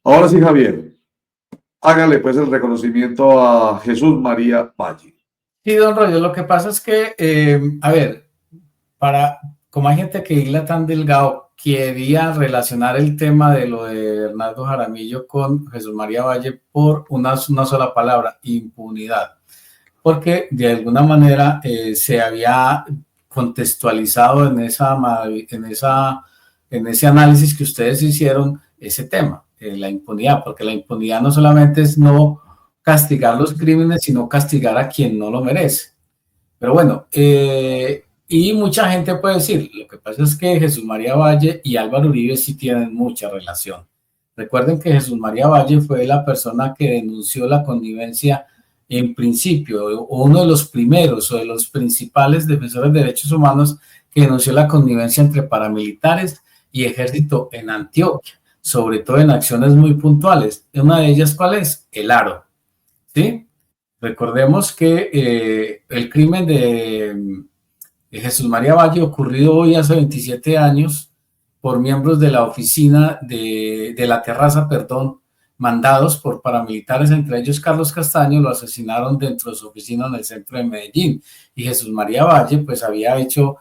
Ahora sí, Javier, hágale pues el reconocimiento a Jesús María Valle. Sí, don Roger, lo que pasa es que, a ver, como hay gente que hila tan delgado, quería relacionar el tema de lo de Bernardo Jaramillo con Jesús María Valle por una sola palabra: impunidad, porque de alguna manera se había contextualizado en ese análisis que ustedes hicieron ese tema, la impunidad, porque la impunidad no solamente es no castigar los crímenes, sino castigar a quien no lo merece. Pero bueno, y mucha gente puede decir, lo que pasa es que Jesús María Valle y Álvaro Uribe sí tienen mucha relación. Recuerden que Jesús María Valle fue la persona que denunció la connivencia en principio, o uno de los primeros o de los principales defensores de derechos humanos que denunció la connivencia entre paramilitares y ejército en Antioquia, sobre todo en acciones muy puntuales. Una de ellas, ¿cuál es? El Aro, ¿sí? Recordemos que el crimen de Jesús María Valle, ocurrido hoy hace 27 años, por miembros de la oficina de la terraza, perdón, mandados por paramilitares, entre ellos Carlos Castaño, lo asesinaron dentro de su oficina en el centro de Medellín. Y Jesús María Valle, pues había hecho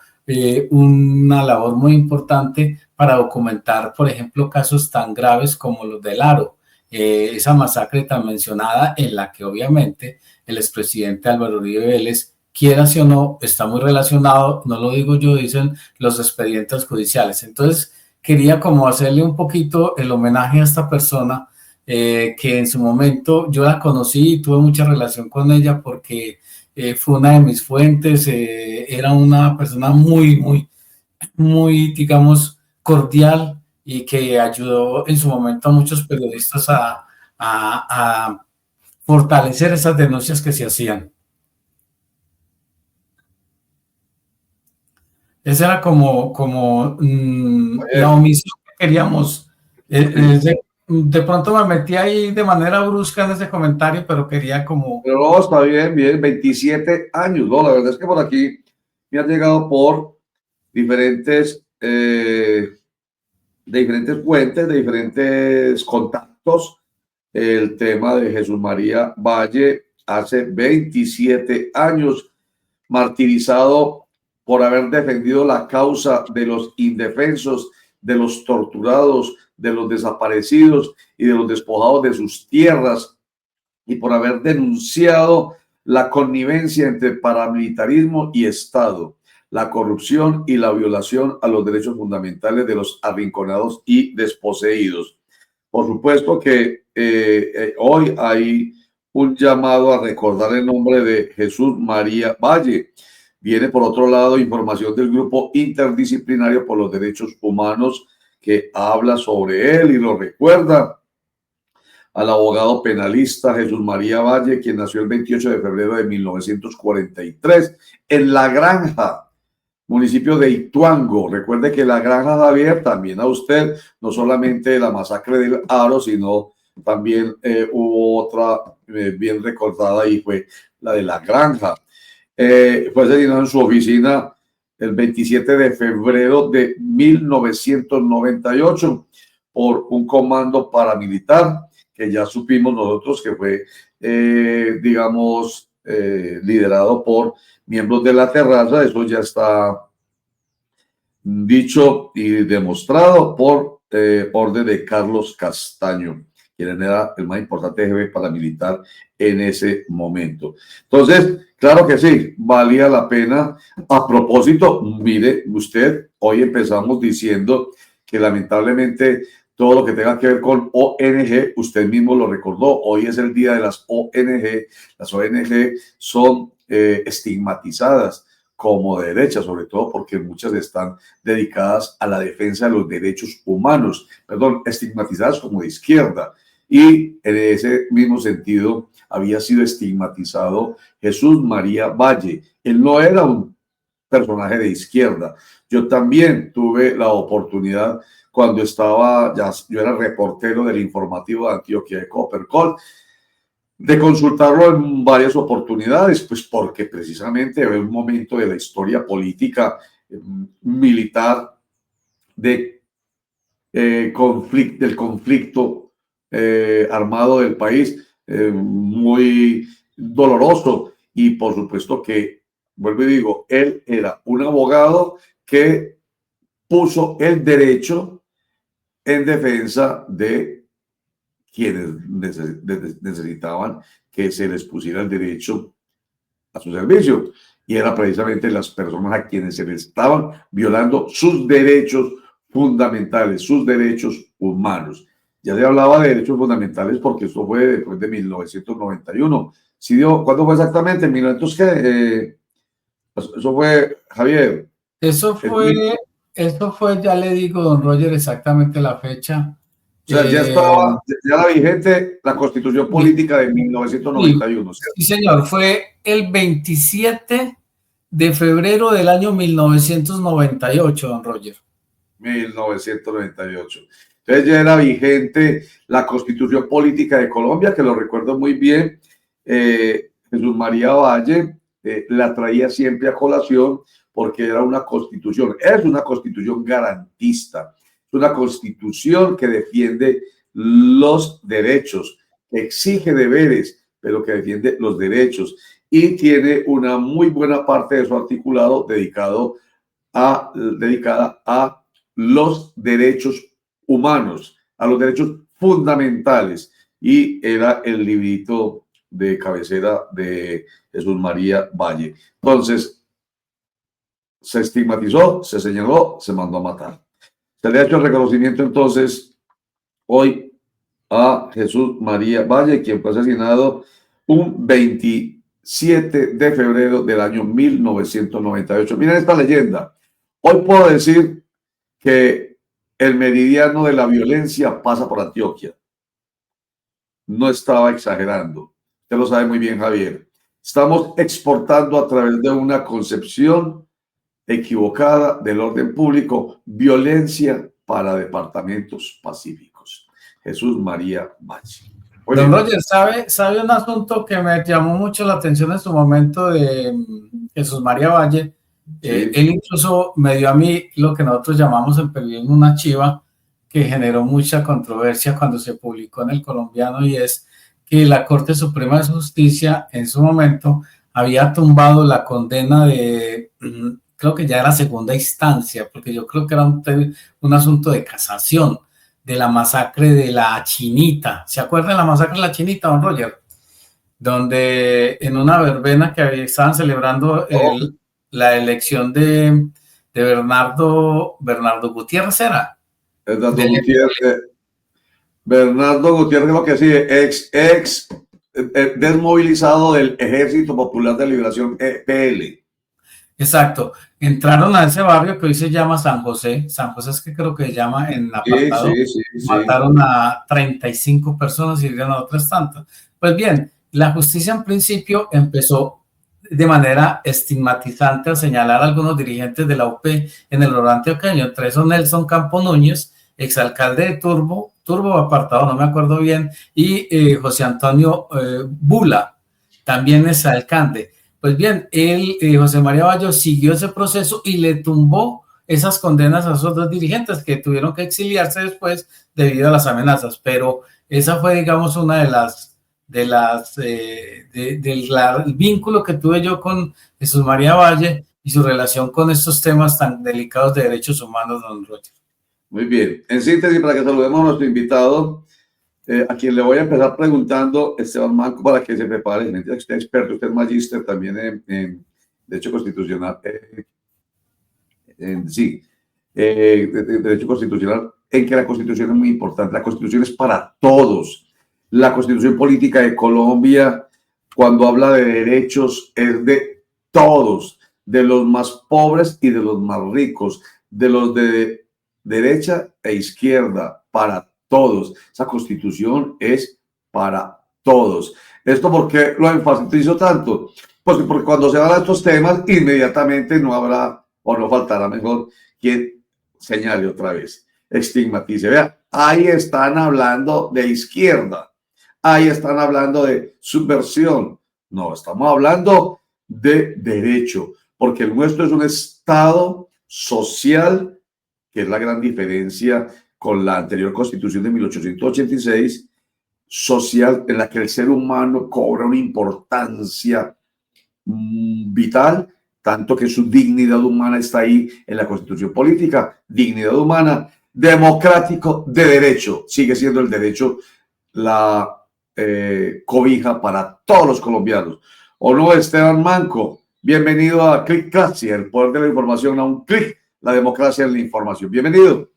una labor muy importante para documentar, por ejemplo, casos tan graves como los del Aro, esa masacre tan mencionada, en la que obviamente el expresidente Álvaro Uribe Vélez, quiera o no, está muy relacionado, no lo digo yo, dicen los expedientes judiciales. Entonces, quería como hacerle un poquito el homenaje a esta persona, que en su momento yo la conocí y tuve mucha relación con ella porque fue una de mis fuentes, era una persona muy, digamos, cordial, y que ayudó en su momento a muchos periodistas a fortalecer esas denuncias que se hacían. Esa era la omisión que queríamos. De pronto me metí ahí de manera brusca en ese comentario, pero quería como... Pero no, está bien, bien, 27 años, ¿no? La verdad es que por aquí me han llegado por diferentes, de diferentes fuentes, de diferentes contactos, el tema de Jesús María Valle hace 27 años, martirizado por haber defendido la causa de los indefensos, de los torturados, de los desaparecidos y de los despojados de sus tierras, y por haber denunciado la connivencia entre paramilitarismo y Estado, la corrupción y la violación a los derechos fundamentales de los arrinconados y desposeídos. Por supuesto que hoy hay un llamado a recordar el nombre de Jesús María Valle. Viene, por otro lado, información del Grupo Interdisciplinario por los Derechos Humanos, que habla sobre él y lo recuerda al abogado penalista Jesús María Valle, quien nació el 28 de febrero de 1943 en La Granja, municipio de Ituango. Recuerde que La Granja, Javier, también a usted, no solamente la masacre del Aro, sino también hubo otra bien recordada, y fue la de La Granja. Fue asesinado en su oficina el 27 de febrero de 1998 por un comando paramilitar que ya supimos nosotros que fue, liderado por miembros de la terraza. Eso ya está dicho y demostrado por orden de Carlos Castaño, quien era el más importante jefe paramilitar en ese momento. Entonces, claro que sí, valía la pena. A propósito, mire usted, hoy empezamos diciendo que lamentablemente todo lo que tenga que ver con ONG, usted mismo lo recordó, hoy es el día de las ONG. Las ONG son estigmatizadas como de derecha, sobre todo porque muchas están dedicadas a la defensa de los derechos humanos, estigmatizadas como de izquierda. Y en ese mismo sentido había sido estigmatizado Jesús María Valle. Él no era un personaje de izquierda. Yo también tuve la oportunidad, cuando yo era reportero del informativo de Antioquia de Coppercol, de consultarlo en varias oportunidades, pues porque precisamente era un momento de la historia política, militar, del conflicto armado del país, muy doloroso. Y por supuesto que, vuelvo y digo, él era un abogado que puso el derecho en defensa de quienes necesitaban que se les pusiera el derecho a su servicio. Y era precisamente las personas a quienes se les estaban violando sus derechos fundamentales, sus derechos humanos. Ya se hablaba de derechos fundamentales porque esto fue después de 1991. ¿Sí dio? ¿Cuándo fue exactamente? ¿En 1900 qué? Eso fue, Javier. Eso fue, ya le digo, don Roger, exactamente la fecha. O sea, ya estaba, ya era vigente la Constitución Política de 1991, ¿cierto? Sí, señor, fue el 27 de febrero del año 1998, don Roger. 1998. Entonces ya era vigente la Constitución Política de Colombia, que lo recuerdo muy bien. Jesús María Valle la traía siempre a colación porque era una constitución, es una constitución garantista, es una constitución que defiende los derechos, que exige deberes, pero que defiende los derechos y tiene una muy buena parte de su articulado dedicada a los derechos humanos, a los derechos fundamentales, y era el librito de cabecera de Jesús María Valle. Entonces, se estigmatizó, se señaló, se mandó a matar. Se le ha hecho el reconocimiento entonces hoy a Jesús María Valle, quien fue asesinado un 27 de febrero del año 1998. Miren esta leyenda. Hoy puedo decir que el meridiano de la violencia pasa por Antioquia. No estaba exagerando. Usted lo sabe muy bien, Javier. Estamos exportando a través de una concepción equivocada del orden público violencia para departamentos pacíficos. Jesús María Valle. Don Roger, ¿sabe un asunto que me llamó mucho la atención en su momento de Jesús María Valle? Sí. Él incluso me dio a mí lo que nosotros llamamos en periodismo una chiva, que generó mucha controversia cuando se publicó en El Colombiano, y es que la Corte Suprema de Justicia en su momento había tumbado la condena de, creo que ya era segunda instancia, porque yo creo que era un asunto de casación, de la masacre de la Chinita. ¿Se acuerdan de la masacre de la Chinita, don Roger? Donde en una verbena que estaban celebrando la elección de Bernardo Gutiérrez, ¿era? Bernardo Gutiérrez, lo que sí, ex desmovilizado del Ejército Popular de Liberación, EPL. Exacto. Entraron a ese barrio que hoy se llama San José. San José es que creo que se llama en apartado. Sí. Mataron a 35 personas y hirieron a otras tantas. Pues bien, la justicia en principio empezó de manera estigmatizante a señalar a algunos dirigentes de la UP en el Oriente Antioqueño. Entre esos Nelson Campo Núñez, exalcalde de Turbo apartado, no me acuerdo bien, y José Antonio Bula, también es alcalde. Pues bien, José María Valle siguió ese proceso y le tumbó esas condenas a esos dos dirigentes que tuvieron que exiliarse después debido a las amenazas. Pero esa fue, digamos, una del vínculo que tuve yo con Jesús María Valle y su relación con estos temas tan delicados de derechos humanos, don Roger. Muy bien. En síntesis, para que saludemos a nuestro invitado, a quien le voy a empezar preguntando, Esteban Manco, para que se prepare. Usted es experto, usted es magíster también en Derecho Constitucional. Derecho Constitucional, en que la Constitución es muy importante. La Constitución es para todos. La Constitución Política de Colombia, cuando habla de derechos, es de todos, de los más pobres y de los más ricos, de los de derecha e izquierda, para todos. Esa Constitución es para todos. ¿Esto por qué lo enfatizo tanto? Pues porque cuando se habla de estos temas, inmediatamente no habrá, o no faltará mejor, quien señale otra vez, estigmatice. Vea, ahí están hablando de izquierda, ahí están hablando de subversión. No, estamos hablando de derecho, porque el nuestro es un Estado social, que es la gran diferencia con la anterior Constitución de 1886, social en la que el ser humano cobra una importancia vital, tanto que su dignidad humana está ahí en la Constitución política, dignidad humana, democrático, de derecho, sigue siendo el derecho la cobija para todos los colombianos. ¿O no, Esteban Manco? Bienvenido a Clickcracia, el poder de la información a un clic, la democracia en la información. Bienvenido.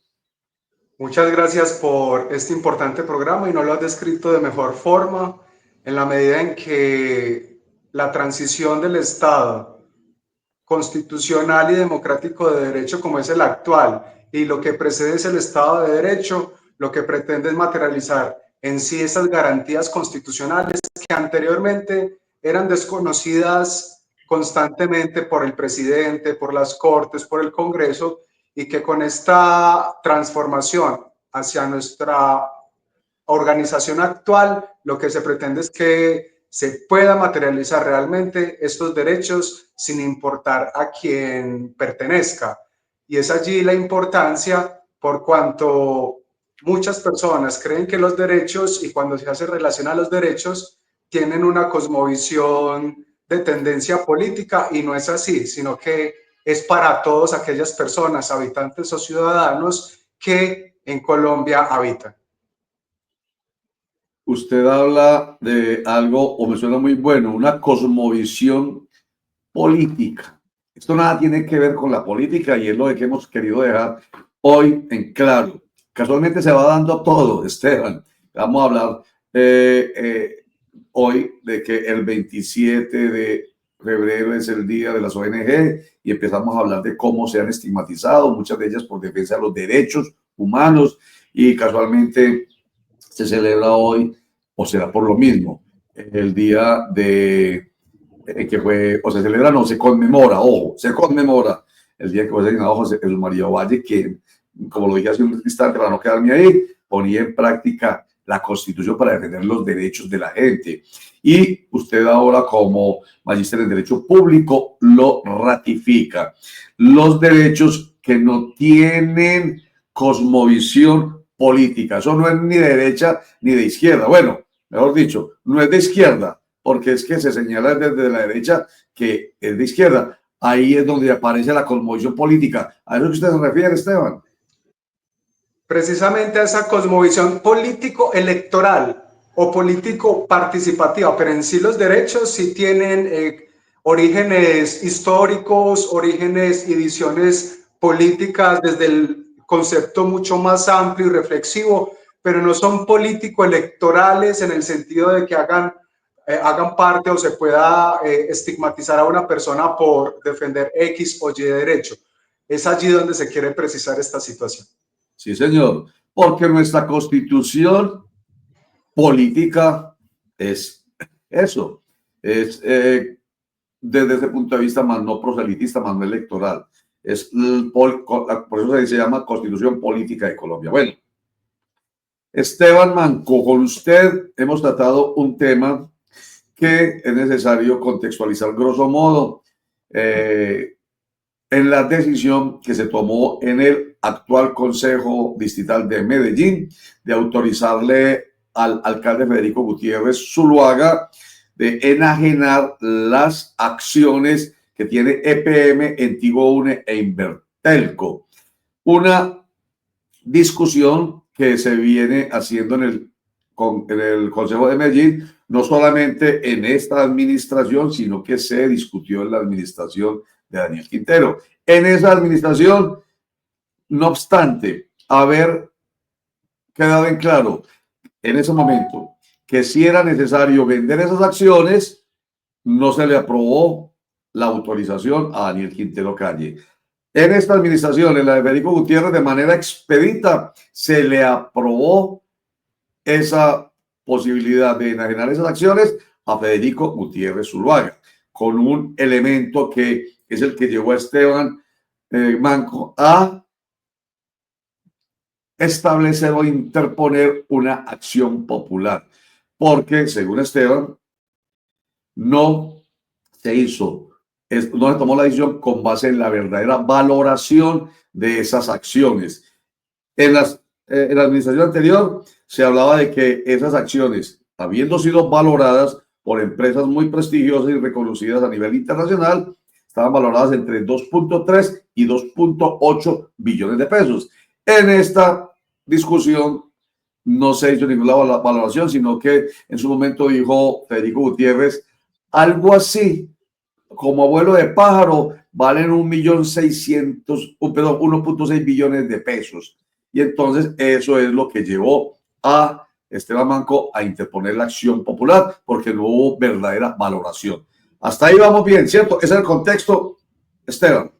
Muchas gracias por este importante programa y nos lo has descrito de mejor forma en la medida en que la transición del Estado constitucional y democrático de derecho como es el actual y lo que precede es el Estado de Derecho, lo que pretende es materializar en sí esas garantías constitucionales que anteriormente eran desconocidas constantemente por el presidente, por las Cortes, por el Congreso, y que con esta transformación hacia nuestra organización actual, lo que se pretende es que se pueda materializar realmente estos derechos sin importar a quién pertenezca. Y es allí la importancia, por cuanto muchas personas creen que los derechos, y cuando se hace relación a los derechos, tienen una cosmovisión de tendencia política, y no es así, sino que es para todas aquellas personas, habitantes o ciudadanos que en Colombia habitan. Usted habla de algo, o me suena muy bueno, una cosmovisión política. Esto nada tiene que ver con la política y es lo que hemos querido dejar hoy en claro. Casualmente se va dando todo, Esteban. Vamos a hablar hoy de que el 27 de febrero es el día de las ONG y empezamos a hablar de cómo se han estigmatizado, muchas de ellas por defensa de los derechos humanos, y casualmente se celebra hoy, o será por lo mismo, el día de que fue, o se celebra, no, se conmemora, ojo, se conmemora el día que fue asesinado José Jesús María Valle, que, como lo dije hace un instante, para no quedarme ahí, ponía en práctica la Constitución para defender los derechos de la gente. Y usted ahora, como magíster en Derecho Público, lo ratifica. Los derechos que no tienen cosmovisión política. Eso no es ni de derecha ni de izquierda. Bueno, mejor dicho, no es de izquierda, porque es que se señala desde la derecha que es de izquierda. Ahí es donde aparece la cosmovisión política. ¿A eso que usted se refiere, Esteban? Precisamente a esa cosmovisión político-electoral o político-participativa, pero en sí los derechos sí tienen orígenes históricos, orígenes y visiones políticas desde el concepto mucho más amplio y reflexivo, pero no son político-electorales en el sentido de que hagan parte o se pueda estigmatizar a una persona por defender X o Y derecho. Es allí donde se quiere precisar esta situación. Sí, señor, porque nuestra constitución política es eso, es desde ese punto de vista más no proselitista, más no electoral. Es por eso se llama Constitución Política de Colombia. Bueno, Esteban Manco, con usted hemos tratado un tema que es necesario contextualizar grosso modo en la decisión que se tomó en el actual Consejo Distrital de Medellín de autorizarle al alcalde Federico Gutiérrez Zuluaga de enajenar las acciones que tiene EPM, Tigo Une e Invertelco. Una discusión que se viene haciendo en el Consejo de Medellín, no solamente en esta administración, sino que se discutió en la administración de Daniel Quintero. En esa administración, no obstante haber quedado en claro en ese momento que si era necesario vender esas acciones, no se le aprobó la autorización a Daniel Quintero Calle. En esta administración, en la de Federico Gutiérrez, de manera expedita, se le aprobó esa posibilidad de enajenar esas acciones a Federico Gutiérrez Zuluaga, con un elemento que es el que llevó a Esteban Manco a establecer o interponer una acción popular, porque según Esteban no se hizo, no se tomó la decisión con base en la verdadera valoración de esas acciones. En las en la administración anterior se hablaba de que esas acciones, habiendo sido valoradas por empresas muy prestigiosas y reconocidas a nivel internacional, estaban valoradas entre 2.3 y 2.8 billones de pesos. En esta discusión no se hizo ninguna valoración, sino que en su momento dijo Federico Gutiérrez, algo así como abuelo de pájaro valen 1.600.000, 1.6 billones de pesos. Y entonces eso es lo que llevó a Esteban Manco a interponer la acción popular, porque no hubo verdadera valoración. Hasta ahí vamos bien, ¿cierto? Ese es el contexto, Esteban.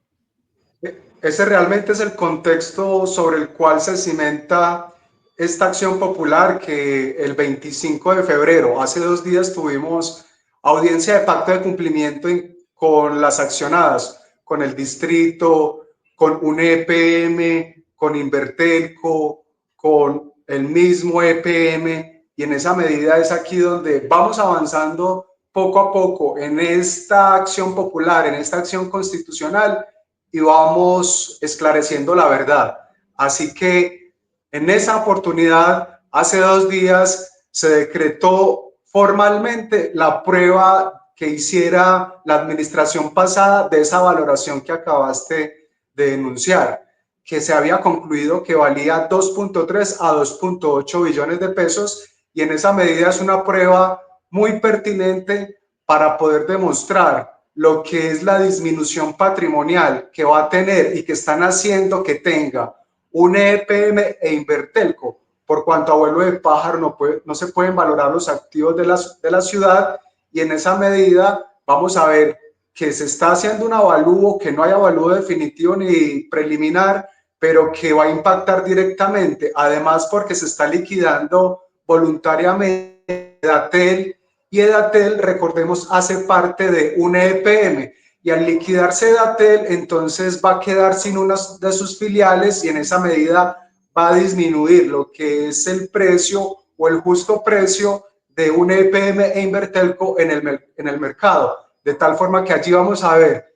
Ese realmente es el contexto sobre el cual se cimenta esta acción popular, que el 25 de febrero, hace 2 días, tuvimos audiencia de pacto de cumplimiento con las accionadas, con el distrito, con un EPM, con Invertelco, con el mismo EPM, y en esa medida es aquí donde vamos avanzando poco a poco en esta acción popular, en esta acción constitucional, y vamos esclareciendo la verdad. Así que en esa oportunidad, hace 2 días, se decretó formalmente la prueba que hiciera la administración pasada de esa valoración que acabaste de denunciar, que se había concluido que valía 2.3 a 2.8 billones de pesos, y en esa medida es una prueba muy pertinente para poder demostrar lo que es la disminución patrimonial que va a tener y que están haciendo que tenga un EPM e Invertelco, por cuanto abuelo de pájaro no se pueden valorar los activos de la ciudad, y en esa medida vamos a ver que se está haciendo un avalúo, que no hay avalúo definitivo ni preliminar, pero que va a impactar directamente, además porque se está liquidando voluntariamente Edatel, y Edatel, recordemos, hace parte de un EPM, y al liquidarse Edatel, entonces va a quedar sin una de sus filiales, y en esa medida va a disminuir lo que es el precio o el justo precio de un EPM e Invertelco en el mercado, de tal forma que allí vamos a ver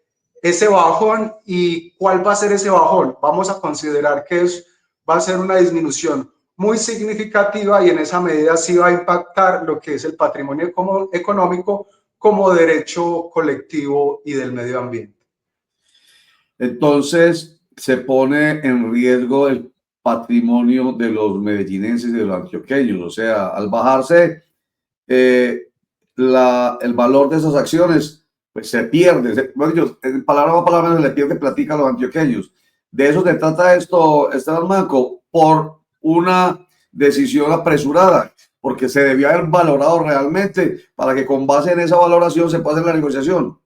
ese bajón. ¿Y cuál va a ser ese bajón? Vamos a considerar que va a ser una disminución muy significativa, y en esa medida sí va a impactar lo que es el patrimonio económico como derecho colectivo y del medio ambiente. Entonces se pone en riesgo el patrimonio de los medellinenses y de los antioqueños. O sea, al bajarse el valor de esas acciones, pues se pierde. En palabras más palabras, se le pierde platica a los antioqueños. De eso se trata esto, Esteban Manco, por una decisión apresurada, porque se debió haber valorado realmente para que con base en esa valoración se pueda hacer la negociación.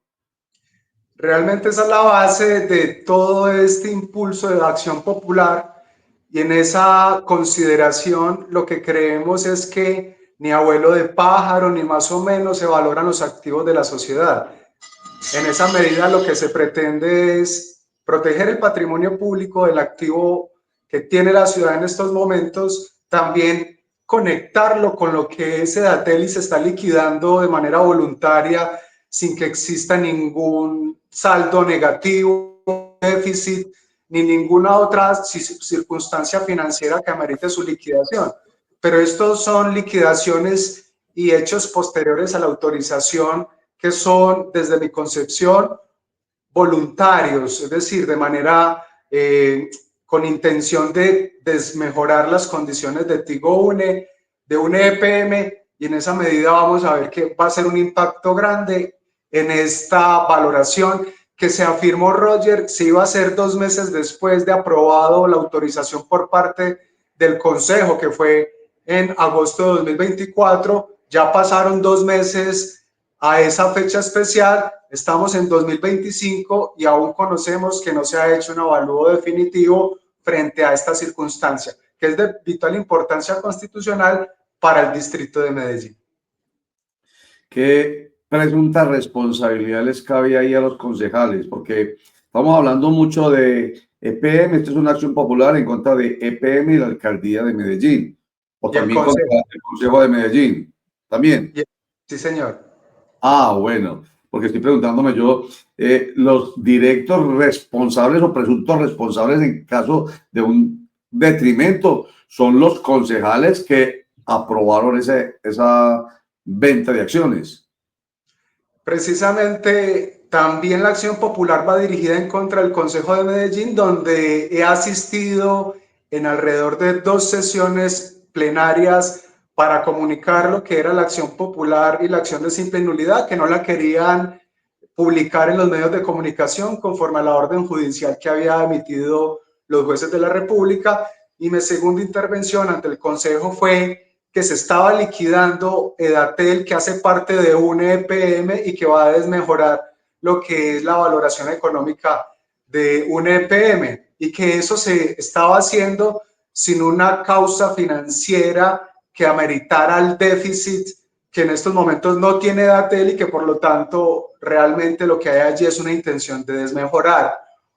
Realmente esa es la base de todo este impulso de la acción popular, y en esa consideración lo que creemos es que ni abuelo de pájaro ni más o menos se valoran los activos de la sociedad. En esa medida lo que se pretende es proteger el patrimonio público del activo que tiene la ciudad en estos momentos, también conectarlo con lo que es Edatel y se está liquidando de manera voluntaria sin que exista ningún saldo negativo, déficit, ni ninguna otra circunstancia financiera que amerite su liquidación. Pero estos son liquidaciones y hechos posteriores a la autorización que son, desde mi concepción, voluntarios, es decir, de manera con intención de desmejorar las condiciones de Tigo-UNE, de un EPM, y en esa medida vamos a ver que va a ser un impacto grande en esta valoración que se afirmó, Roger, se iba a hacer 2 meses después de aprobado la autorización por parte del Consejo, que fue en agosto de 2024. Ya pasaron 2 meses a esa fecha especial, estamos en 2025 y aún conocemos que no se ha hecho un avalúo definitivo frente a esta circunstancia, que es de vital importancia constitucional para el distrito de Medellín. ¿Qué presunta responsabilidad les cabe ahí a los concejales? Porque estamos hablando mucho de EPM, esto es una acción popular en contra de EPM y la alcaldía de Medellín, o también contra el Consejo de Medellín, también. Sí, señor. Ah, bueno, porque estoy preguntándome yo, los directos responsables o presuntos responsables en caso de un detrimento son los concejales que aprobaron esa venta de acciones. Precisamente también la acción popular va dirigida en contra del Consejo de Medellín, donde he asistido en alrededor de 2 sesiones plenarias para comunicar lo que era la acción popular y la acción de simple nulidad, que no la querían publicar en los medios de comunicación conforme a la orden judicial que había emitido los jueces de la República. Y mi segunda intervención ante el Consejo fue que se estaba liquidando Edatel, que hace parte de un EPM y que va a desmejorar lo que es la valoración económica de un EPM, y que eso se estaba haciendo sin una causa financiera que ameritara el déficit que en estos momentos no tiene Edatel, y que por lo tanto realmente lo que hay allí es una intención de desmejorar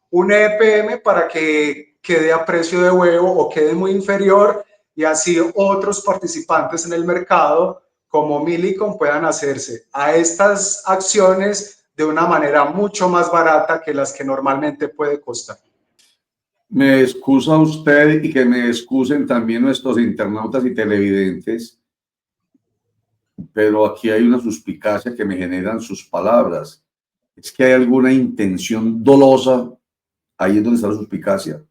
un EPM para que quede a precio de huevo o quede muy inferior, y así otros participantes en el mercado como Millicom puedan hacerse a estas acciones de una manera mucho más barata que las que normalmente puede costar. Me excusa usted y que me excusen también nuestros internautas y televidentes, pero aquí hay una suspicacia que me generan sus palabras. Es que hay alguna intención dolosa, ahí es donde está la suspicacia.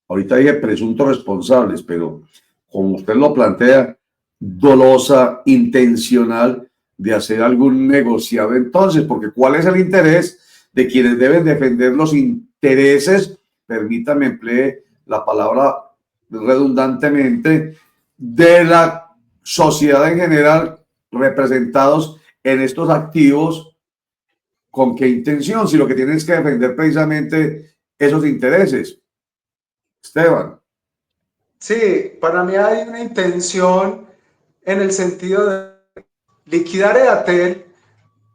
Ahorita dije presuntos responsables, pero como usted lo plantea, dolosa, intencional de hacer algún negociado entonces, porque ¿cuál es el interés de quienes deben defender los intereses? Permítame emplear la palabra redundantemente, de la sociedad en general, representados en estos activos. ¿Con qué intención? Si lo que tienen es que defender precisamente esos intereses. Esteban. Sí, para mí hay una intención en el sentido de liquidar Edatel,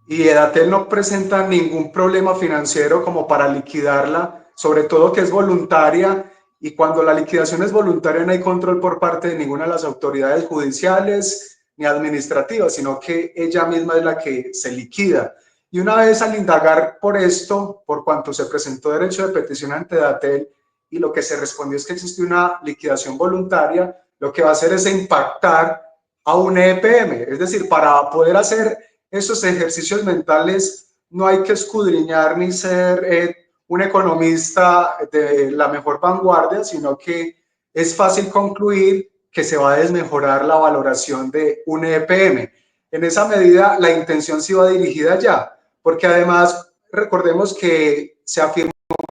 y Edatel no presenta ningún problema financiero como para liquidarla, sobre todo que es voluntaria, y cuando la liquidación es voluntaria no hay control por parte de ninguna de las autoridades judiciales ni administrativas, sino que ella misma es la que se liquida. Y una vez al indagar por esto, por cuanto se presentó derecho de petición ante Edatel y lo que se respondió es que existe una liquidación voluntaria, lo que va a hacer es impactar a un EPM. Es decir, para poder hacer esos ejercicios mentales no hay que escudriñar ni ser un economista de la mejor vanguardia, sino que es fácil concluir que se va a desmejorar la valoración de un EPM. En esa medida, la intención sí va dirigida allá, porque además recordemos que se afirmó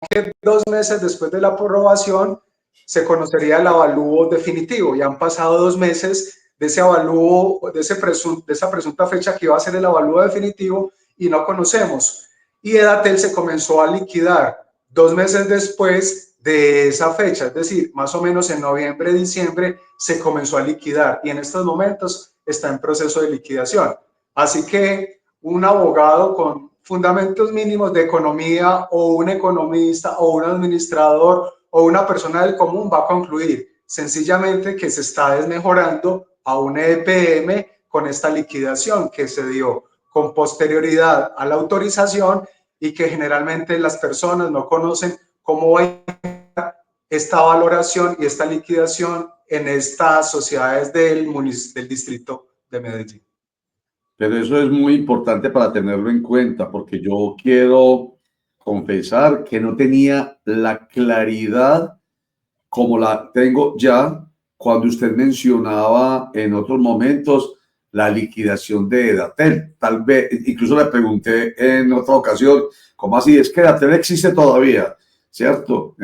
que 2 meses después de la aprobación se conocería el avalúo definitivo, y han pasado 2 meses de ese avalúo, de esa presunta fecha que iba a ser el avalúo definitivo, y no conocemos. Y Edatel se comenzó a liquidar 2 meses después de esa fecha, es decir, más o menos en noviembre, diciembre, se comenzó a liquidar, y en estos momentos está en proceso de liquidación. Así que un abogado con fundamentos mínimos de economía, o un economista, o un administrador, o una persona del común va a concluir sencillamente que se está desmejorando a un EPM con esta liquidación que se dio con posterioridad a la autorización, y que generalmente las personas no conocen cómo va a esta valoración y esta liquidación en estas sociedades del distrito de Medellín. Pero eso es muy importante para tenerlo en cuenta, porque yo quiero confesar que no tenía la claridad como la tengo ya cuando usted mencionaba en otros momentos la liquidación de Edatel. Tal vez, incluso le pregunté en otra ocasión, ¿cómo así? Es que Edatel existe todavía, ¿cierto?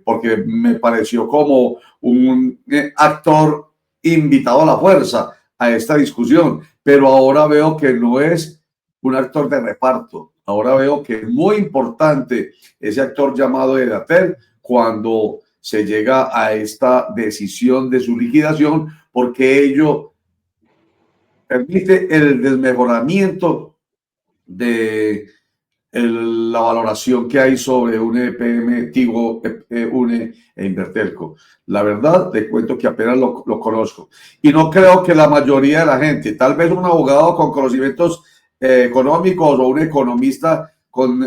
Porque me pareció como un actor invitado a la fuerza a esta discusión, pero ahora veo que no es un actor de reparto. Ahora veo que es muy importante ese actor llamado Edatel cuando se llega a esta decisión de su liquidación, porque ello permite el desmejoramiento de la valoración que hay sobre un EPM, Tigo, UNE e Invertelco. La verdad, te cuento que apenas lo conozco. Y no creo que la mayoría de la gente, tal vez un abogado con conocimientos económicos o un economista con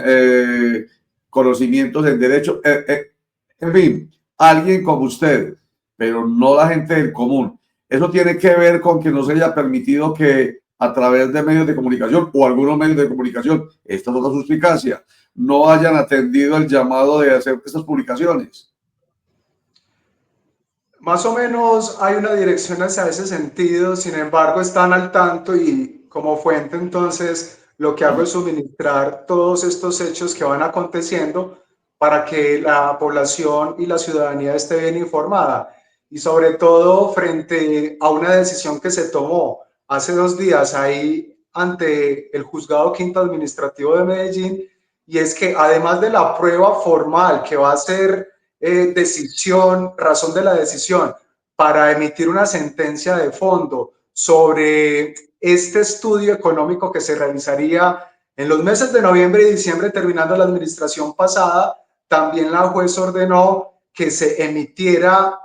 conocimientos en derecho, en fin, alguien como usted pero no la gente del común. Eso tiene que ver con que no se haya permitido que a través de medios de comunicación o algunos medios de comunicación, esta es otra suspicacia, no hayan atendido el llamado de hacer estas publicaciones. Más o menos hay una dirección hacia ese sentido, sin embargo están al tanto y como fuente entonces lo que hago es suministrar todos estos hechos que van aconteciendo para que la población y la ciudadanía esté bien informada y sobre todo frente a una decisión que se tomó hace 2 días ahí ante el Juzgado Quinto Administrativo de Medellín, y es que además de la prueba formal que va a ser razón de la decisión para emitir una sentencia de fondo sobre este estudio económico que se realizaría en los meses de noviembre y diciembre, terminando la administración pasada, también la juez ordenó que se emitiera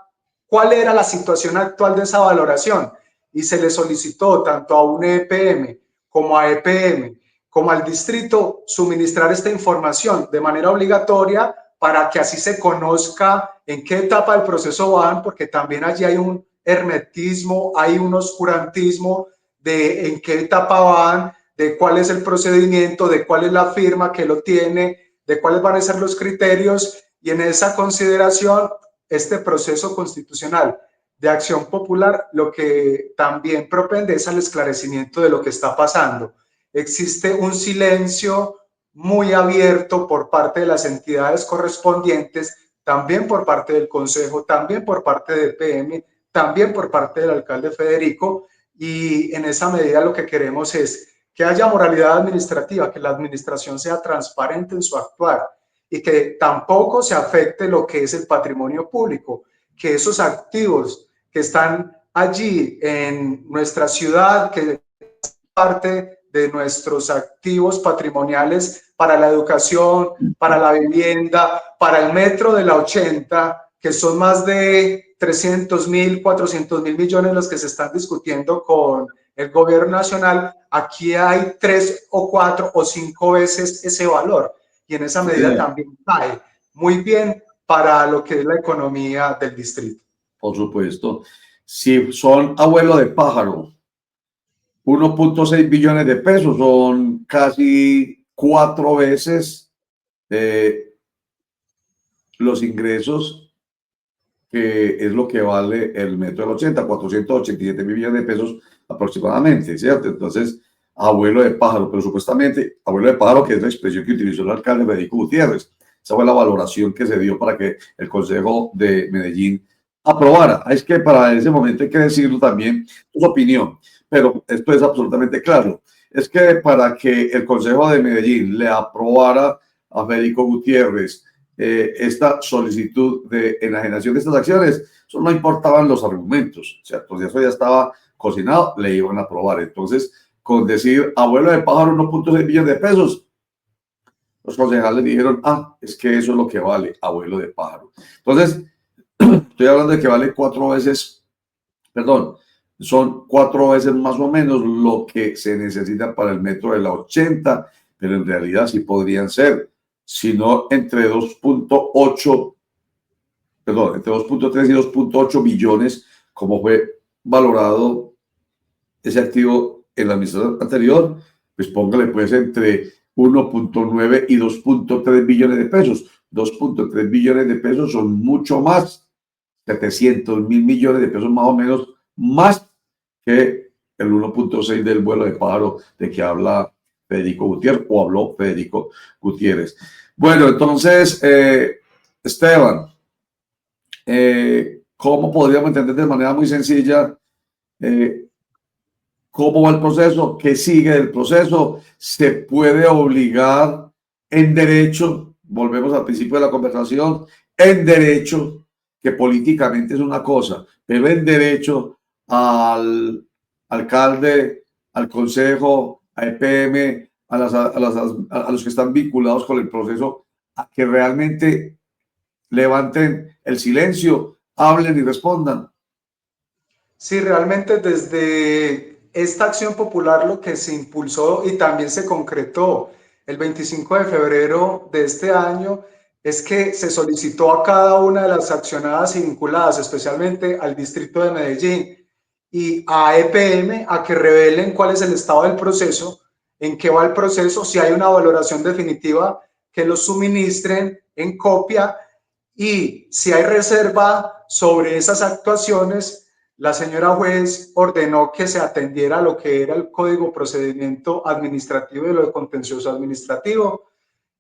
cuál era la situación actual de esa valoración y se le solicitó tanto a un EPM como a EPM como al distrito suministrar esta información de manera obligatoria para que así se conozca en qué etapa del proceso van, porque también allí hay un hermetismo, hay un oscurantismo de en qué etapa van, de cuál es el procedimiento, de cuál es la firma que lo tiene, de cuáles van a ser los criterios, y en esa consideración este proceso constitucional de acción popular lo que también propende es al esclarecimiento de lo que está pasando. Existe un silencio muy abierto por parte de las entidades correspondientes, también por parte del Consejo, también por parte de PM, también por parte del alcalde Federico, y en esa medida lo que queremos es que haya moralidad administrativa, que la administración sea transparente en su actuar y que tampoco se afecte lo que es el patrimonio público, que esos activos que están allí en nuestra ciudad, que es parte de nuestros activos patrimoniales para la educación, para la vivienda, para el metro de la 80, que son más de 300.000, 400.000 millones los que se están discutiendo con el gobierno nacional. Aquí hay 3 o 4 o 5 veces ese valor y en esa medida también cae muy bien para lo que es la economía del distrito. Por supuesto. Si son abuelo de pájaro, 1.6 billones de pesos son casi 4 veces los ingresos, que es lo que vale el metro del 80, 487 millones de pesos aproximadamente, ¿cierto? Entonces, abuelo de pájaro, pero supuestamente abuelo de pájaro, que es la expresión que utilizó el alcalde Federico Gutiérrez. Esa fue la valoración que se dio para que el Consejo de Medellín aprobara. Es que para ese momento hay que decirlo también, su opinión, pero esto es absolutamente claro. Es que para que el Consejo de Medellín le aprobara a Federico Gutiérrez esta solicitud de enajenación de estas acciones, eso no importaban los argumentos, ¿cierto? Si eso ya estaba cocinado, le iban a aprobar. Entonces, con decir abuelo de pájaro 1.6 billones de pesos, los concejales dijeron, es que eso es lo que vale, abuelo de pájaro. Entonces, estoy hablando de que vale 4 veces, perdón, son 4 veces más o menos lo que se necesita para el metro de la 80, pero en realidad sí podrían ser, sino entre 2.8, perdón, entre 2.3 y 2.8 billones, como fue valorado ese activo en la administración anterior, pues póngale pues entre 1.9 y 2.3 billones de pesos. 2.3 billones de pesos son mucho más, 700.000 millones de pesos más o menos, más que el 1.6 del vuelo de pájaro de que habla Federico Gutiérrez, o habló Federico Gutiérrez. Bueno, entonces, Esteban, ¿cómo podríamos entender de manera muy sencilla cómo va el proceso? ¿Qué sigue del proceso? ¿Se puede obligar en derecho? Volvemos al principio de la conversación, en derecho, que políticamente es una cosa, pero en derecho al alcalde, al consejo, a EPM, a los que están vinculados con el proceso, a que realmente levanten el silencio, hablen y respondan. Sí, realmente desde esta acción popular lo que se impulsó y también se concretó el 25 de febrero de este año es que se solicitó a cada una de las accionadas y vinculadas, especialmente al distrito de Medellín y a EPM, a que revelen cuál es el estado del proceso, en qué va el proceso, si hay una valoración definitiva, que lo suministren en copia, y si hay reserva sobre esas actuaciones, la señora juez ordenó que se atendiera a lo que era el Código Procedimiento Administrativo y lo de contencioso administrativo,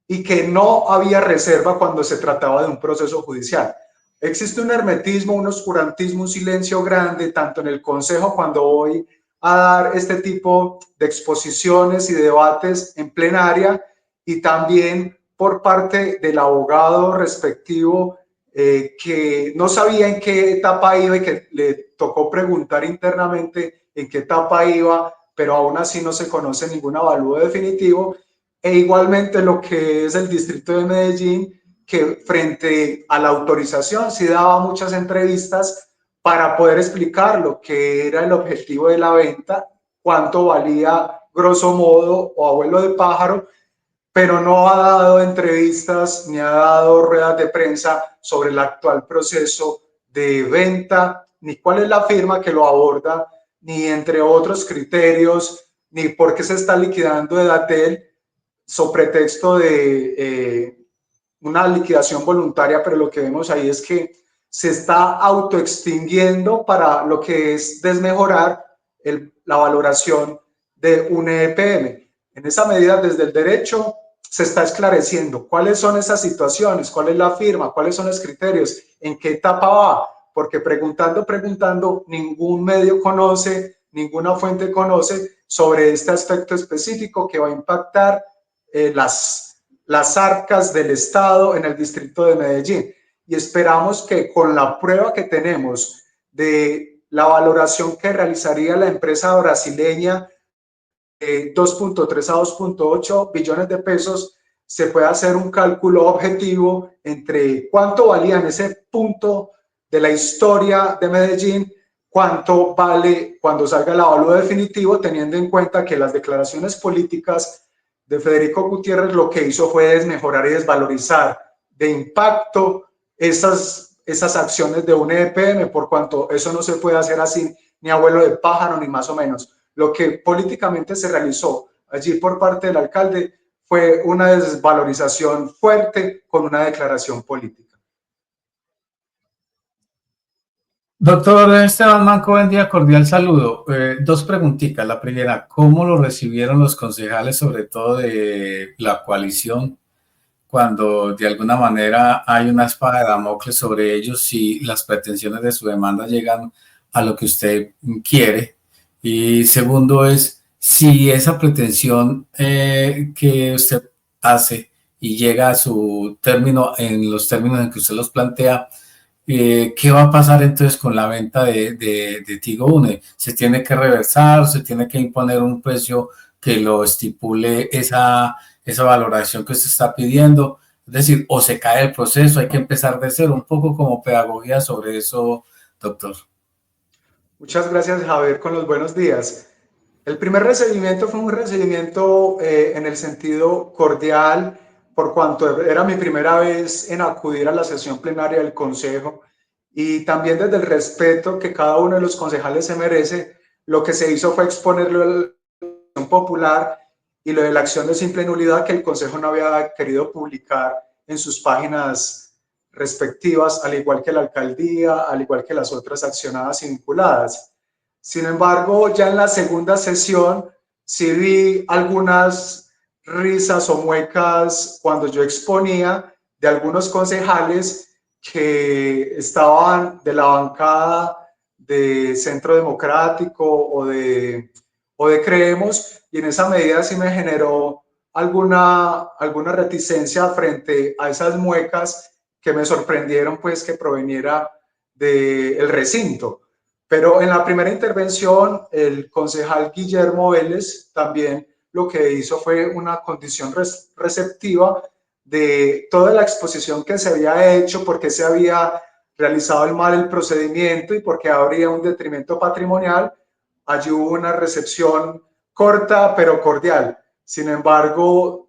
y que no había reserva cuando se trataba de un proceso judicial. Existe un hermetismo, un oscurantismo, un silencio grande, tanto en el Consejo cuando voy a dar este tipo de exposiciones y debates en plenaria, y también por parte del abogado respectivo, que no sabía en qué etapa iba y que le tocó preguntar internamente en qué etapa iba, pero aún así no se conoce ningún avalúo definitivo. E igualmente lo que es el distrito de Medellín, que frente a la autorización sí daba muchas entrevistas para poder explicar lo que era el objetivo de la venta, cuánto valía grosso modo o abuelo de pájaro, pero no ha dado entrevistas ni ha dado ruedas de prensa sobre el actual proceso de venta, ni cuál es la firma que lo aborda, ni entre otros criterios, ni por qué se está liquidando Edatel, so pretexto de una liquidación voluntaria, pero lo que vemos ahí es que se está autoextinguiendo para lo que es desmejorar la valoración de un EPM. En esa medida, desde el derecho, se está esclareciendo cuáles son esas situaciones, cuál es la firma, cuáles son los criterios, en qué etapa va, porque preguntando, ningún medio conoce, ninguna fuente conoce sobre este aspecto específico que va a impactar las arcas del Estado en el distrito de Medellín. Y esperamos que con la prueba que tenemos de la valoración que realizaría la empresa brasileña, 2.3 a 2.8 billones de pesos, se pueda hacer un cálculo objetivo entre cuánto valía en ese punto de la historia de Medellín, cuánto vale cuando salga el avalúo definitivo, teniendo en cuenta que las declaraciones políticas de Federico Gutiérrez lo que hizo fue desmejorar y desvalorizar de impacto esas acciones de un EPM, por cuanto eso no se puede hacer así, ni abuelo de pájaro, ni más o menos. Lo que políticamente se realizó allí por parte del alcalde fue una desvalorización fuerte con una declaración política. Doctor Esteban Manco, buen día, cordial saludo. Dos preguntitas. La primera, ¿cómo lo recibieron los concejales, sobre todo de la coalición, cuando de alguna manera hay una espada de Damocles sobre ellos si las pretensiones de su demanda llegan a lo que usted quiere? Y segundo es, si esa pretensión que usted hace y llega a su término en los términos en que usted los plantea, ¿qué va a pasar entonces con la venta de Tigo Une? ¿Se tiene que reversar? ¿Se tiene que imponer un precio que lo estipule esa valoración que usted está pidiendo? Es decir, o se cae el proceso, hay que empezar de cero, un poco como pedagogía sobre eso, doctor. Muchas gracias, Javier, con los buenos días. El primer recibimiento fue un recibimiento en el sentido cordial, por cuanto era mi primera vez en acudir a la sesión plenaria del Consejo, y también desde el respeto que cada uno de los concejales se merece. Lo que se hizo fue exponerlo a la acción popular y lo de la acción de simple nulidad que el Consejo no había querido publicar en sus páginas respectivas, al igual que la alcaldía, al igual que las otras accionadas y vinculadas. Sin embargo, ya en la segunda sesión sí vi algunas risas o muecas cuando yo exponía de algunos concejales que estaban de la bancada de Centro Democrático o de Creemos, y en esa medida sí me generó alguna reticencia frente a esas muecas que me sorprendieron, pues, que proveniera del recinto. Pero en la primera intervención, el concejal Guillermo Vélez también lo que hizo fue una condición receptiva de toda la exposición que se había hecho, porque se había realizado mal el procedimiento y porque habría un detrimento patrimonial. Allí hubo una recepción corta pero cordial. Sin embargo,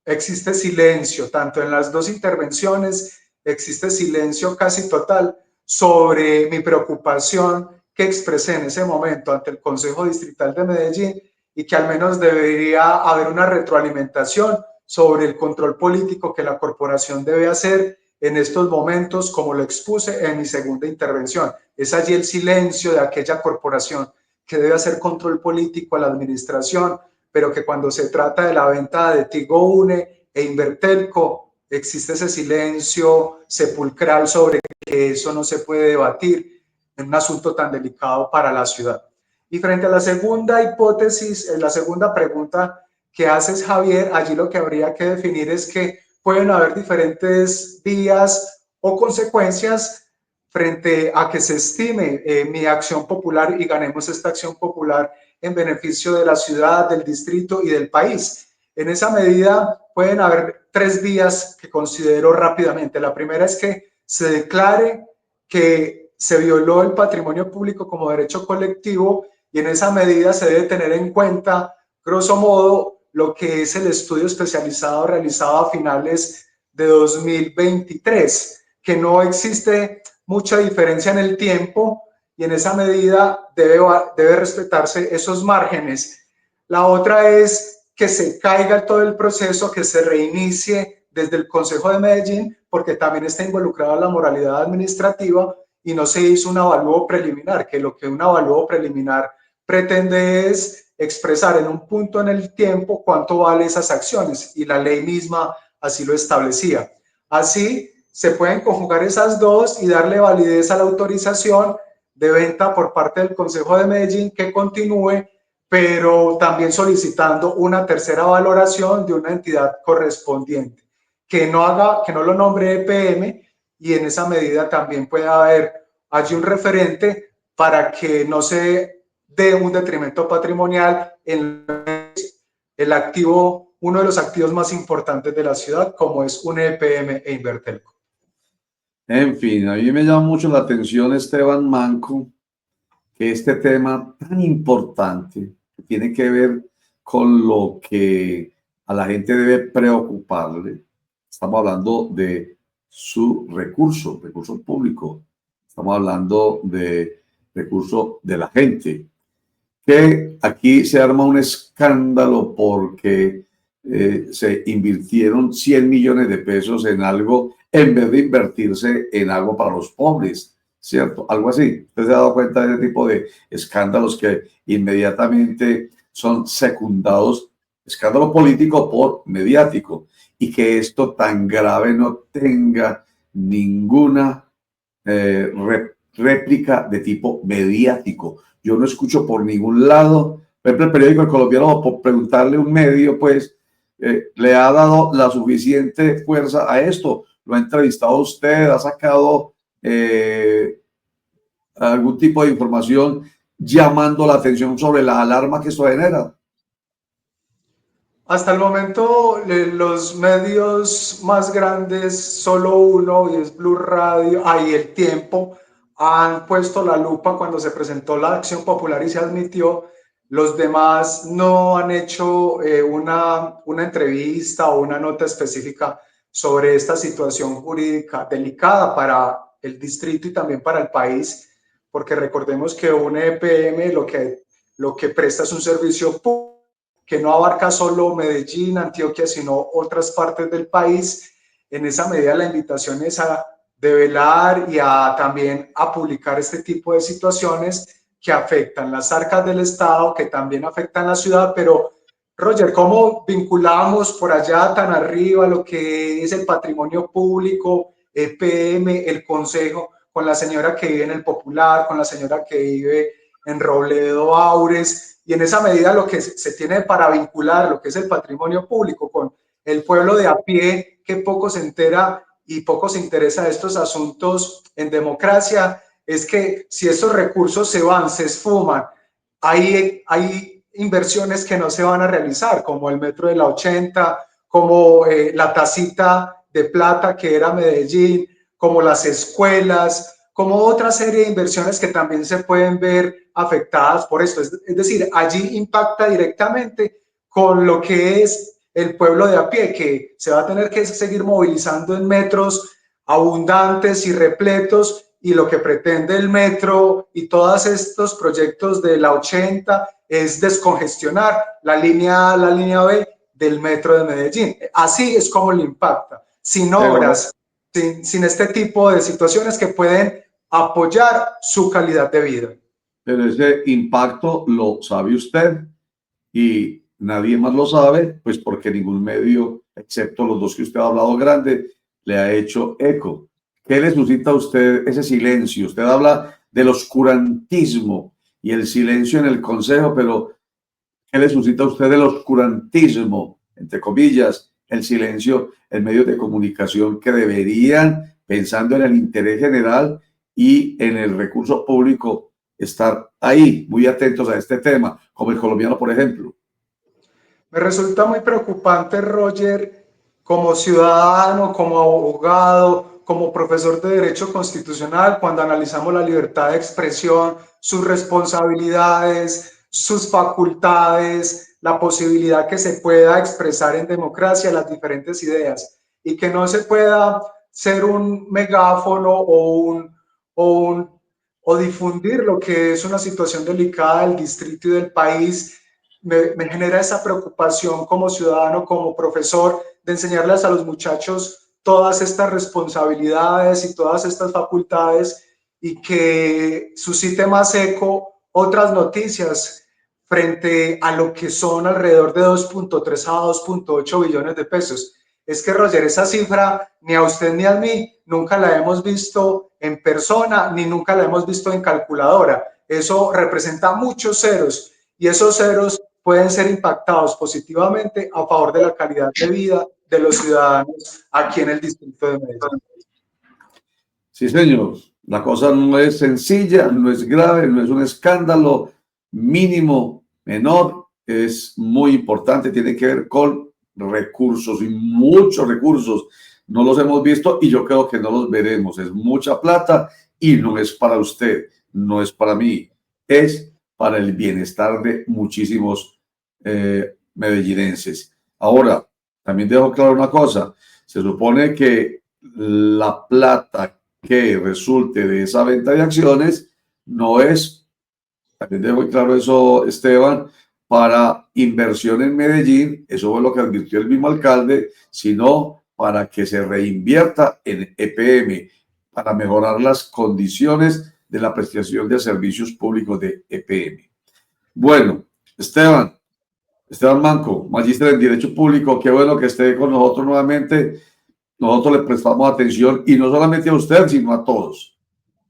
existe silencio, tanto en las dos intervenciones, existe silencio casi total sobre mi preocupación que expresé en ese momento ante el Consejo Distrital de Medellín, y que al menos debería haber una retroalimentación sobre el control político que la corporación debe hacer en estos momentos, como lo expuse en mi segunda intervención. Es allí el silencio de aquella corporación que debe hacer control político a la administración, pero que cuando se trata de la venta de Tigo Une e Invertelco, existe ese silencio sepulcral sobre que eso no se puede debatir en un asunto tan delicado para la ciudad. Y frente a la segunda hipótesis, la segunda pregunta que haces, Javier, allí lo que habría que definir es que pueden haber diferentes vías o consecuencias frente a que se estime mi acción popular y ganemos esta acción popular en beneficio de la ciudad, del distrito y del país. En esa medida pueden haber tres vías que considero rápidamente. La primera es que se declare que se violó el patrimonio público como derecho colectivo, y en esa medida se debe tener en cuenta, grosso modo, lo que es el estudio especializado realizado a finales de 2023, que no existe mucha diferencia en el tiempo, y en esa medida debe respetarse esos márgenes. La otra es que se caiga todo el proceso, que se reinicie desde el Consejo de Medellín, porque también está involucrada la moralidad administrativa y no se hizo un avalúo preliminar, que lo que un avalúo preliminar pretende es expresar en un punto en el tiempo cuánto valen esas acciones, y la ley misma así lo establecía. Así se pueden conjugar esas dos y darle validez a la autorización de venta por parte del Consejo de Medellín, que continúe, pero también solicitando una tercera valoración de una entidad correspondiente, que no lo nombre EPM, y en esa medida también puede haber allí un referente para que no se dé un detrimento patrimonial en el activo, uno de los activos más importantes de la ciudad, como es un EPM e Invertelco. En fin, a mí me llama mucho la atención, Esteban Manco, que este tema tan importante, que tiene que ver con lo que a la gente debe preocuparle, estamos hablando de su recurso público, estamos hablando de recurso de la gente, que aquí se arma un escándalo porque se invirtieron 100 millones de pesos en algo en vez de invertirse en algo para los pobres, ¿cierto? Algo así. ¿Usted se ha dado cuenta de ese tipo de escándalos que inmediatamente son secundados, escándalo político por mediático, y que esto tan grave no tenga ninguna réplica de tipo mediático? Yo no escucho por ningún lado, por ejemplo, el periódico El Colombiano, por preguntarle a un medio, pues, le ha dado la suficiente fuerza a esto. Lo ha entrevistado usted, ha sacado algún tipo de información llamando la atención sobre la alarma que esto genera. Hasta el momento, los medios más grandes, solo uno, y es Blue Radio, y El Tiempo, han puesto la lupa cuando se presentó la acción popular y se admitió. Los demás no han hecho una entrevista o una nota específica sobre esta situación jurídica delicada para el distrito y también para el país, porque recordemos que un EPM lo que presta es un servicio público que no abarca solo Medellín, Antioquia, sino otras partes del país. En esa medida, la invitación es a develar y también a publicar este tipo de situaciones que afectan las arcas del Estado, que también afectan la ciudad. Pero, Roger, ¿cómo vinculamos por allá tan arriba lo que es el patrimonio público, EPM, el Consejo, con la señora que vive en el Popular, con la señora que vive en Robledo Aures? Y en esa medida lo que se tiene para vincular lo que es el patrimonio público con el pueblo de a pie, que poco se entera y poco se interesa de estos asuntos en democracia, es que si esos recursos se van, se esfuman, hay inversiones que no se van a realizar, como el metro de la 80, como la tacita de plata que era Medellín, como las escuelas, como otra serie de inversiones que también se pueden ver afectadas por esto. Es decir, allí impacta directamente con lo que es el pueblo de a pie, que se va a tener que seguir movilizando en metros abundantes y repletos, y lo que pretende el metro y todos estos proyectos de la 80 es descongestionar la línea B del metro de Medellín. Así es como le impacta, sin obras, sin este tipo de situaciones que pueden apoyar su calidad de vida. Pero ese impacto lo sabe usted y nadie más lo sabe, pues porque ningún medio, excepto los dos que usted ha hablado grande, le ha hecho eco. ¿Qué le suscita a usted ese silencio? Usted habla del oscurantismo y el silencio en el Consejo, pero ¿qué le suscita a usted el oscurantismo, entre comillas, el silencio en medios de comunicación que deberían, pensando en el interés general y en el recurso público, estar ahí, muy atentos a este tema, como el colombiano, por ejemplo? Me resulta muy preocupante, Roger, como ciudadano, como abogado, como profesor de Derecho Constitucional, cuando analizamos la libertad de expresión, sus responsabilidades, sus facultades, la posibilidad que se pueda expresar en democracia las diferentes ideas y que no se pueda ser un megáfono o difundir lo que es una situación delicada del distrito y del país. Me genera esa preocupación como ciudadano, como profesor, de enseñarles a los muchachos todas estas responsabilidades y todas estas facultades, y que suscite más eco otras noticias frente a lo que son alrededor de 2.3 a 2.8 billones de pesos. Es que, Roger, esa cifra ni a usted ni a mí nunca la hemos visto en persona, ni nunca la hemos visto en calculadora. Eso representa muchos ceros, y esos ceros pueden ser impactados positivamente a favor de la calidad de vida de los ciudadanos aquí en el distrito de Medellín. Sí, señor. La cosa no es sencilla, no es grave, no es un escándalo mínimo, menor, es muy importante, tiene que ver con recursos y muchos recursos. No los hemos visto y yo creo que no los veremos. Es mucha plata y no es para usted, no es para mí, es para el bienestar de muchísimos medellinenses. Ahora, también dejo claro una cosa, se supone que la plata que resulte de esa venta de acciones no es, también dejo claro eso, Esteban, para inversión en Medellín, eso fue lo que advirtió el mismo alcalde, sino para que se reinvierta en EPM, para mejorar las condiciones de la prestación de servicios públicos de EPM. Bueno, Esteban Manco, magíster en Derecho Público, qué bueno que esté con nosotros nuevamente. Nosotros le prestamos atención y no solamente a usted, sino a todos,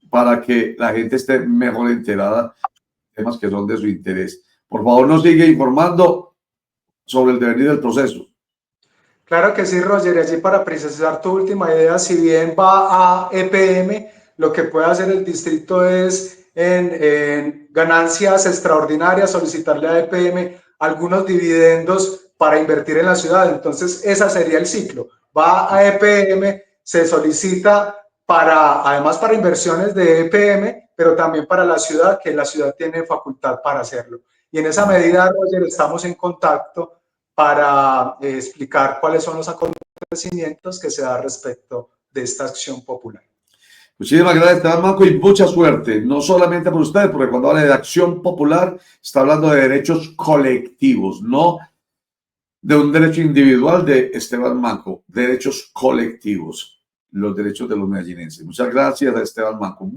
para que la gente esté mejor enterada de temas que son de su interés. Por favor, nos sigue informando sobre el devenir del proceso. Claro que sí, Roger, y allí para precisar tu última idea, si bien va a EPM, lo que puede hacer el distrito es en ganancias extraordinarias solicitarle a EPM algunos dividendos para invertir en la ciudad. Entonces, ese sería el ciclo. Va a EPM, se solicita además para inversiones de EPM, pero también para la ciudad, que la ciudad tiene facultad para hacerlo. Y en esa medida, Roger, estamos en contacto para explicar cuáles son los acontecimientos que se da respecto de esta acción popular. Muchísimas gracias, Esteban Manco, y mucha suerte, no solamente por ustedes, porque cuando habla de acción popular, está hablando de derechos colectivos, no de un derecho individual de Esteban Manco, derechos colectivos, los derechos de los medellinenses. Muchas gracias a Esteban Manco.